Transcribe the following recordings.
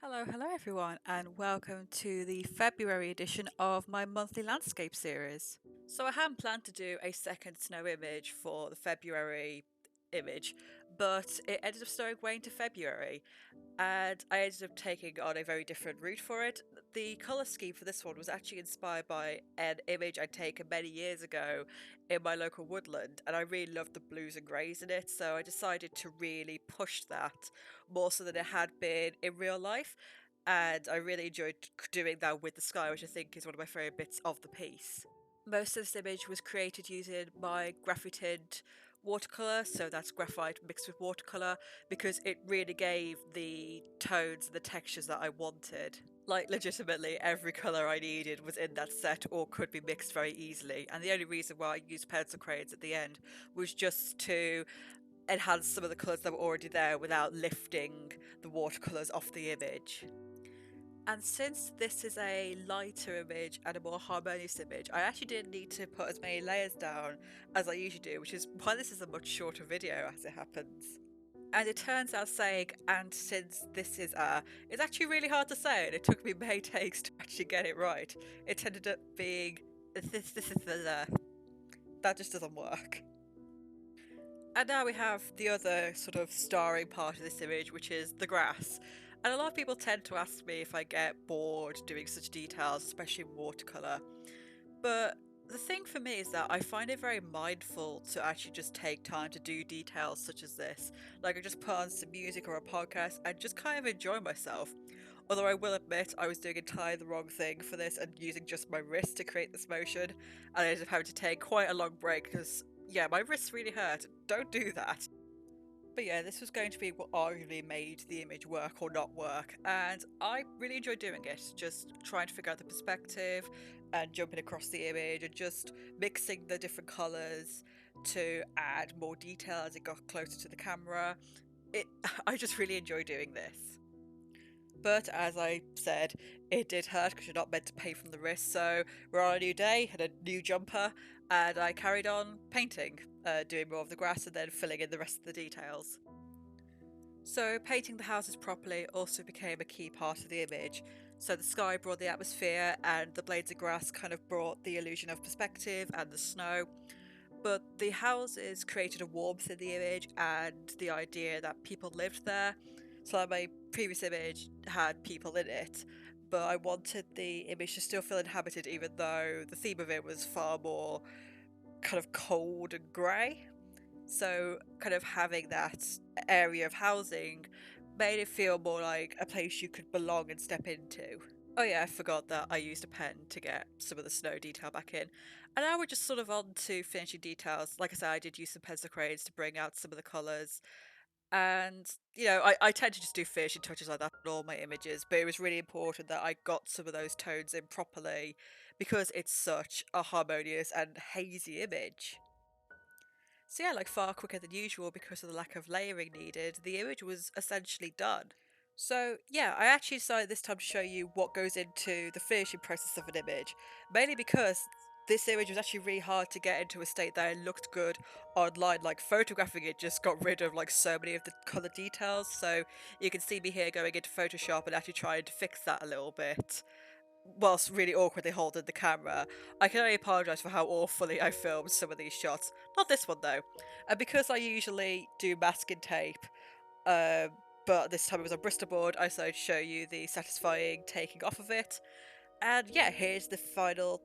Hello everyone, and welcome to the February edition of my monthly landscape series. So I hadn't planned to do a second snow image for the February image, but it ended up snowing way into February, and I ended up taking on a very different route for it. The colour scheme for this one was actually inspired by an image I'd taken many years ago in my local woodland, and I really loved the blues and greys in it, so I decided to really push that more so than it had been in real life. And I really enjoyed doing that with the sky, which I think is one of my favourite bits of the piece. Most of this image was created using my graphited watercolour, so that's graphite mixed with watercolour, because it really gave the tones and the textures that I wanted. Like, legitimately, every colour I needed was in that set or could be mixed very easily, and the only reason why I used pencil crayons at the end was just to enhance some of the colours that were already there without lifting the watercolours off the image. And since this is a lighter image and a more harmonious image, I actually didn't need to put as many layers down as I usually do, which is why this is a much shorter video as it happens. And it turns out saying, and since this is it's actually really hard to say, and it took me many takes to actually get it right. It ended up being, this is the, that just doesn't work. And now we have the other sort of starring part of this image, which is the grass. And a lot of people tend to ask me if I get bored doing such details, especially in watercolour. But the thing for me is that I find it very mindful to actually just take time to do details such as this. Like, I just put on some music or a podcast and just kind of enjoy myself. Although I will admit I was doing entirely the wrong thing for this and using just my wrist to create this motion, and I ended up having to take quite a long break because, yeah, my wrists really hurt. Don't do that. But yeah, this was going to be what arguably made the image work or not work, and I really enjoyed doing it, just trying to figure out the perspective and jumping across the image and just mixing the different colours to add more detail as it got closer to the camera. I just really enjoy doing this. But as I said, it did hurt because you're not meant to pay from the wrist, so we're on a new day, had a new jumper, and I carried on painting, doing more of the grass and then filling in the rest of the details. So painting the houses properly also became a key part of the image. So the sky brought the atmosphere and the blades of grass kind of brought the illusion of perspective and the snow. But the houses created a warmth in the image and the idea that people lived there. So like my previous image had people in it, but I wanted the image to still feel inhabited even though the theme of it was far more kind of cold and grey. So kind of having that area of housing made it feel more like a place you could belong and step into. Oh yeah, I forgot that I used a pen to get some of the snow detail back in. And now we're just sort of on to finishing details. Like I said, I did use some pencil crayons to bring out some of the colours. And, I tend to just do finishing touches like that on all my images, but it was really important that I got some of those tones in properly because it's such a harmonious and hazy image. So yeah, like far quicker than usual because of the lack of layering needed, the image was essentially done. So yeah, I actually decided this time to show you what goes into the finishing process of an image, mainly because this image was actually really hard to get into a state that it looked good online. Like, photographing it just got rid of like so many of the colour details, so you can see me here going into Photoshop and actually trying to fix that a little bit whilst really awkwardly holding the camera. I can only apologise for how awfully I filmed some of these shots. Not this one though. And because I usually do masking tape, um, but this time it was on Bristol board, I decided to show you the satisfying taking off of it. And yeah, here's the final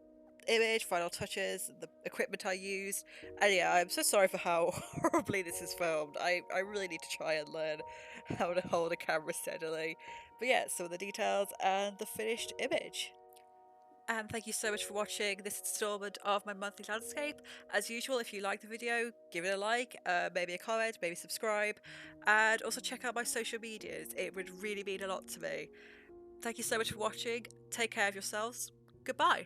image, final touches, the equipment I used. And yeah, I'm so sorry for how horribly this is filmed. I really need to try and learn how to hold a camera steadily. But yeah, some of the details and the finished image. And thank you so much for watching this installment of my monthly landscape. As usual, if you like the video, give it a like, maybe a comment, maybe subscribe, and also check out my social medias. It would really mean a lot to me. Thank you so much for watching. Take care of yourselves. Goodbye.